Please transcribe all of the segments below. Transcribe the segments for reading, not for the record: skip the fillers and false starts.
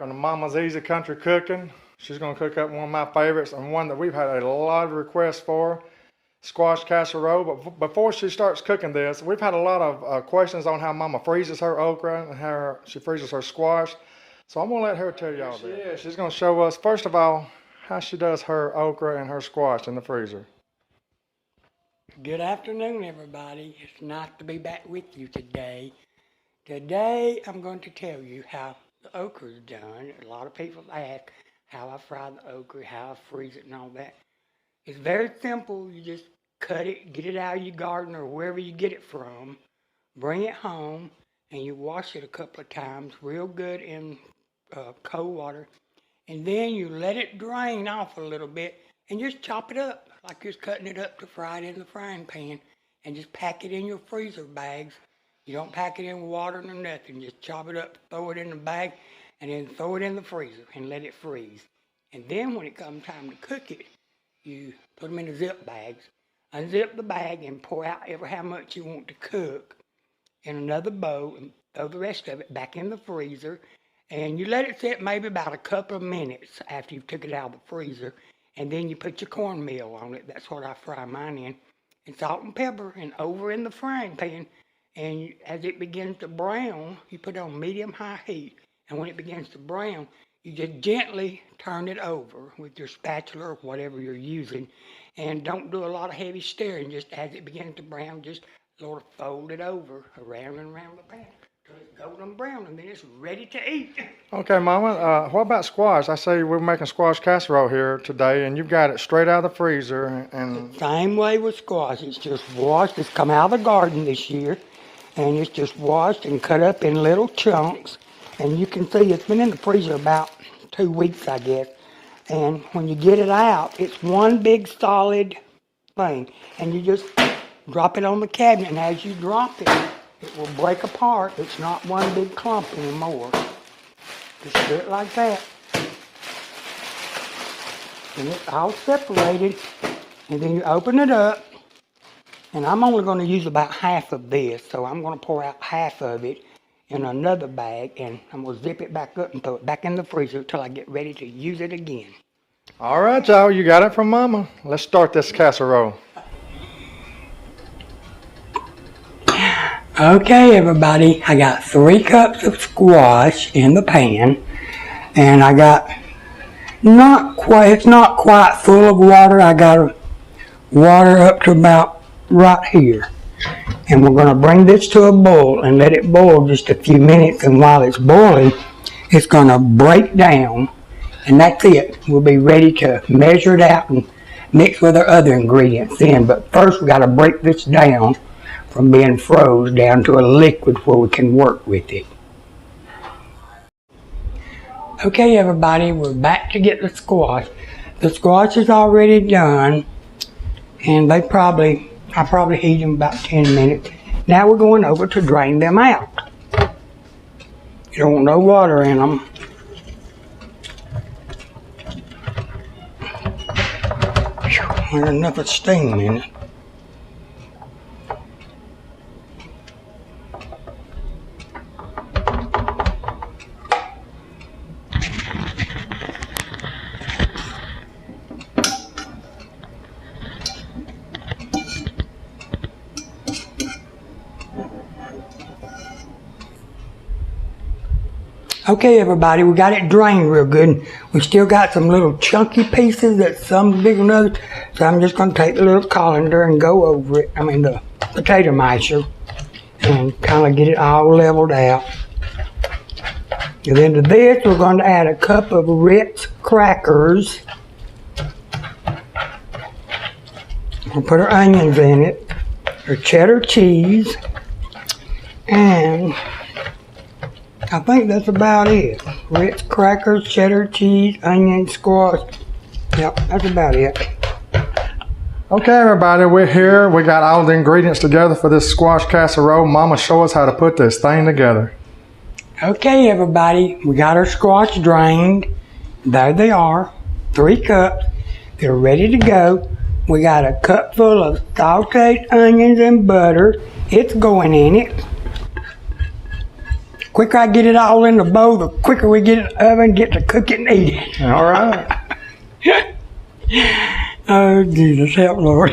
On the Mama's Easy Country Cooking. She's going to cook up one of my favorites and one that we've had a lot of requests for, squash casserole. But before she starts cooking this, we've had a lot of questions on how Mama freezes her okra and how she freezes her squash. So I'm going to let her tell y'all that. Yeah, she's going to show us, first of all, how she does her okra and her squash in the freezer. Good afternoon, everybody. It's nice to be back with you today. Today, I'm going to tell you how the okra is done. A lot of people ask how I fry the okra, how I freeze it and all that. It's very simple. You just cut it, get it out of your garden or wherever you get it from, bring it home, and you wash it a couple of times real good in cold water. And then you let it drain off a little bit and just chop it up like you're cutting it up to fry it in the frying pan, and just pack it in your freezer bags. You don't pack it in water or nothing. Just chop it up, throw it in the bag, and then throw it in the freezer and let it freeze. And then when it comes time to cook it, you put them in the zip bags, unzip the bag, and pour out how much you want to cook in another bowl, and throw the rest of it back in the freezer. And you let it sit maybe about a couple of minutes after you've took it out of the freezer. And then you put your cornmeal on it. That's what I fry mine in. And salt and pepper, and over in the frying pan. And as it begins to brown, you put it on medium-high heat. And when it begins to brown, you just gently turn it over with your spatula or whatever you're using. And don't do a lot of heavy stirring. Just as it begins to brown, just sort of fold it over around and around the pan. It's golden brown, and then it's ready to eat. Okay, Mama, what about squash? I say we're making squash casserole here today, and you've got it straight out of the freezer. And the same way with squash. It's just washed. It's come out of the garden this year, and it's just washed and cut up in little chunks. And you can see it's been in the freezer about 2 weeks, I guess. And when you get it out, it's one big solid thing. And you just drop it on the cabinet, and as you drop it, it will break apart. It's not one big clump anymore. Just do it like that. And it's all separated. And then you open it up. And I'm only going to use about half of this. So I'm going to pour out half of it in another bag. And I'm going to zip it back up and throw it back in the freezer until I get ready to use it again. All right, y'all. You got it from Mama. Let's start this casserole. Okay, everybody, I got 3 cups of squash in the pan, and I got it's not quite full of water. I got water up to about right here. And we're going to bring this to a boil and let it boil just a few minutes, and while it's boiling, it's going to break down, and that's it. We'll be ready to measure it out and mix with our other ingredients in, but first we got to break this down from being froze down to a liquid where we can work with it. Okay, everybody, we're back to get the squash. The squash is already done, and I probably heat them about 10 minutes. Now we're going over to drain them out. You don't want no water in them. There's enough of steam in it. Okay, everybody, we got it drained real good. We still got some little chunky pieces that's some bigger than others. So I'm just going to take the little colander and go over it, the potato masher, and kind of get it all leveled out. And then to this, we're going to add a cup of Ritz crackers. We'll put our onions in it, our cheddar cheese, and I think that's about it. Ritz crackers, cheddar cheese, onion, squash. Yep, that's about it. Okay, everybody, we're here. We got all the ingredients together for this squash casserole. Mama, show us how to put this thing together. Okay, everybody, we got our squash drained. There they are, 3 cups. They're ready to go. We got a cup full of sauteed onions and butter. It's going in it. quicker I get it all in the bowl, the quicker we get it in the oven, get to cook it and eat it. All right. Oh, Jesus, help, Lord.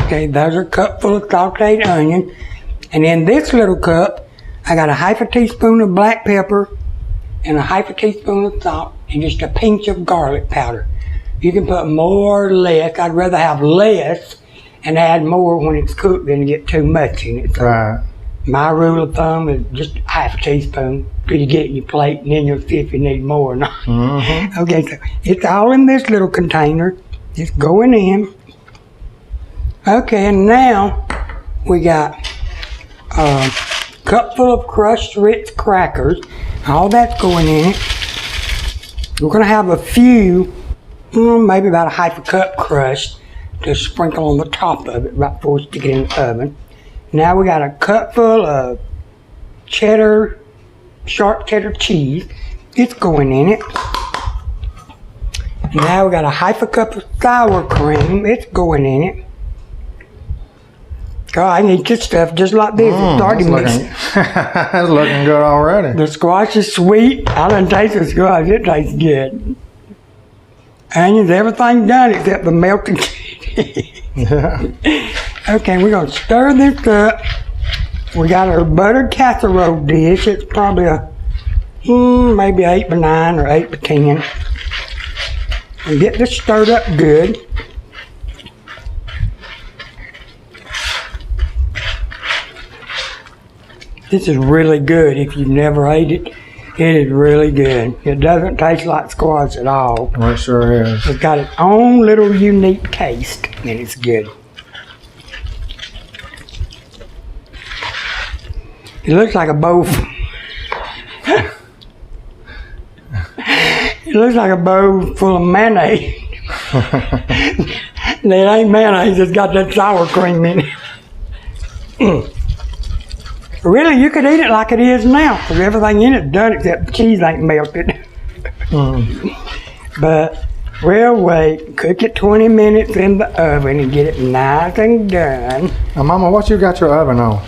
Okay, there's a cup full of sauteed onion. And in this little cup, I got a half a teaspoon of black pepper and a half a teaspoon of salt and just a pinch of garlic powder. You can put more or less. I'd rather have less and add more when it's cooked than to get too much in it. So Right. my rule of thumb is just half a teaspoon till you get in your plate, and then you'll see if you need more or not. Mm-hmm. Okay, so it's all in this little container. It's going in. Okay, and now we got a cup full of crushed Ritz crackers. All that's going in it. We're going to have a few, maybe about a half a cup crushed to sprinkle on the top of it right before we stick it in the oven. Now we got a cup full of cheddar, sharp cheddar cheese. It's going in it. Now we got a half a cup of sour cream. It's going in it. God, I need this stuff just like this. It's already mixed. That's looking good already. The squash is sweet. I done taste the squash. It tastes good. Onions, everything's done except the melted cheese. Yeah. Okay, we're going to stir this up. We got our buttered casserole dish. It's probably a maybe 8 by 9 or 8 by 10. And get this stirred up good. This is really good if you've never ate it. It is really good. It doesn't taste like squash at all. Well, it sure is. It's got its own little unique taste, and it's good. It looks like a bowl. It looks like a bowl full of mayonnaise. It ain't mayonnaise, it's got that sour cream in it. Really, you could eat it like it is now, because everything in it's done except the cheese ain't melted. But we'll wait, cook it 20 minutes in the oven and get it nice and done. Now, Mama, what you got your oven on?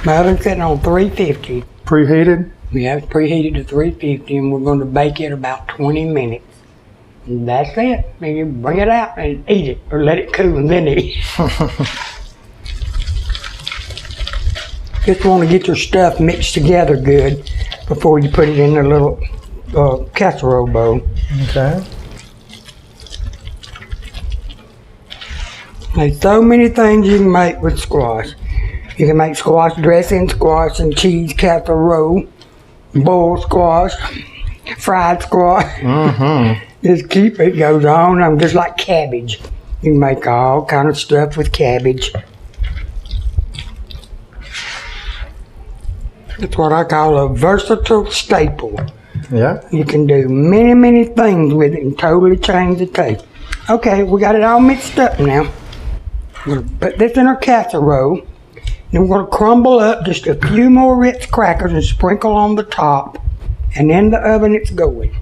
My oven's sitting on 350. Preheated? We have it preheated to 350 and we're going to bake it about 20 minutes. And that's it. Then you bring it out and eat it, or let it cool and then eat. Just want to get your stuff mixed together good before you put it in a little casserole bowl. Okay. There's so many things you can make with squash. You can make squash dressing, squash and cheese casserole, boiled squash, fried squash. Mm-hmm. Just keep it, goes on. I'm just like cabbage. You can make all kind of stuff with cabbage. It's what I call a versatile staple. Yeah. You can do many, many things with it and totally change the taste. Okay, we got it all mixed up now. We're going to put this in our casserole. Then we're going to crumble up just a few more Ritz crackers and sprinkle on the top. And in the oven it's going.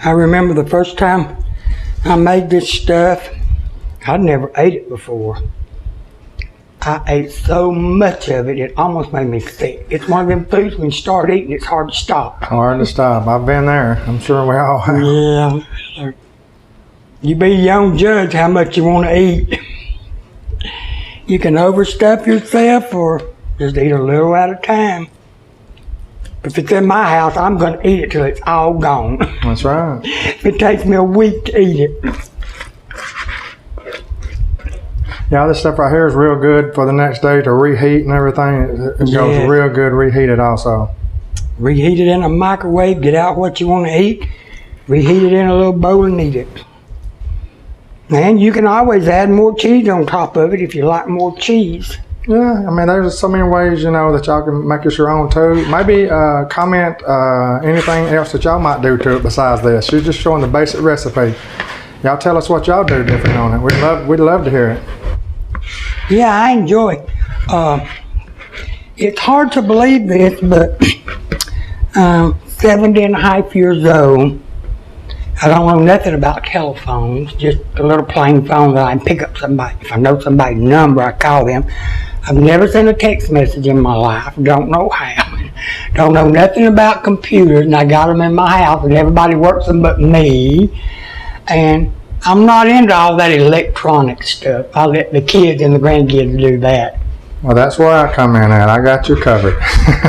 I remember the first time I made this stuff, I'd never ate it before. I ate so much of it, it almost made me sick. It's one of them foods when you start eating, it's hard to stop. Hard to stop. I've been there. I'm sure we all have. Yeah. You be your own judge how much you want to eat. You can overstuff yourself or just eat a little at a time. If it's in my house, I'm going to eat it till it's all gone. That's right. It takes me a week to eat it. Yeah, this stuff right here is real good for the next day to reheat and everything. It goes real good reheated also. Reheat it in a microwave, get out what you want to eat, reheat it in a little bowl and eat it. And you can always add more cheese on top of it if you like more cheese. Yeah, I mean, there's so many ways, you know, that y'all can make it your own too. Maybe comment anything else that y'all might do to it besides this. You're just showing the basic recipe. Y'all tell us what y'all do different on it. We'd love to hear it. Yeah, I enjoy it. It's hard to believe this, but 70 and a half years old. I don't know nothing about telephones, just a little plain phone that I can pick up somebody. If I know somebody's number, I call them. I've never sent a text message in my life. Don't know how. Don't know nothing about computers, and I got them in my house, and everybody works them but me. And I'm not into all that electronic stuff. I let the kids and the grandkids do that. Well, that's where I come in at. I got you covered.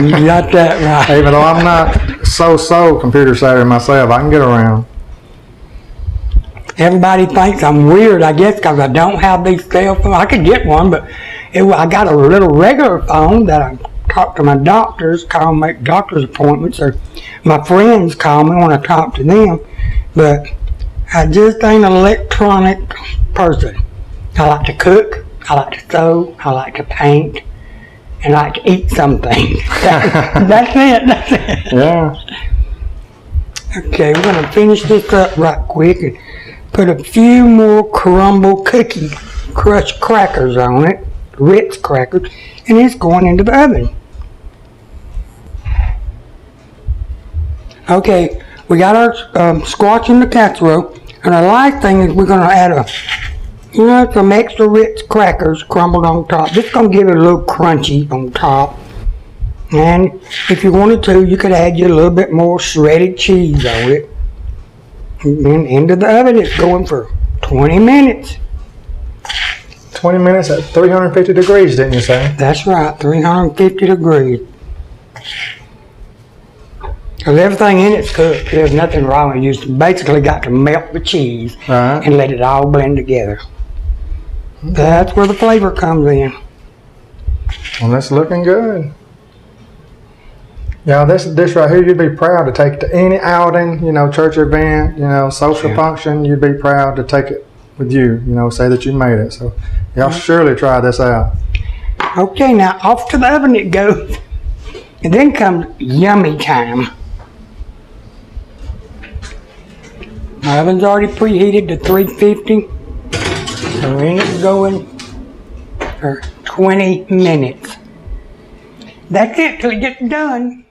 You got that right. Even though I'm not so computer savvy myself, I can get around. Everybody thinks I'm weird, I guess, because I don't have these cell phones. I could get one, but I got a little regular phone that I talk to my doctors, call make doctor's appointments, or my friends call me when I talk to them. But I just ain't an electronic person. I like to cook, I like to sew, I like to paint, and I like to eat something. That's it. Yeah. Okay, we're going to finish this up right quick and put a few more crumble cookie crushed crackers on it, Ritz crackers, and it's going into the oven. Okay, we got our squash in the casserole, and our last thing is we're going to add some extra Ritz crackers crumbled on top. Just going to give it a little crunchy on top. And if you wanted to, you could add a little bit more shredded cheese on it. And then into the oven, it's going for 20 minutes. 20 minutes at 350 degrees, didn't you say? That's right, 350 degrees. Because everything in it's cooked. There's nothing wrong with it. You basically got to melt the cheese and let it all blend together. Okay. That's where the flavor comes in. Well, that's looking good. Yeah, this dish right here, you'd be proud to take to any outing, church event, social function. You'd be proud to take it with you, say that you made it. So y'all surely try this out. Okay, now off to the oven it goes. And then comes yummy time. My oven's already preheated to 350. So it's going for 20 minutes. That's it till it gets done.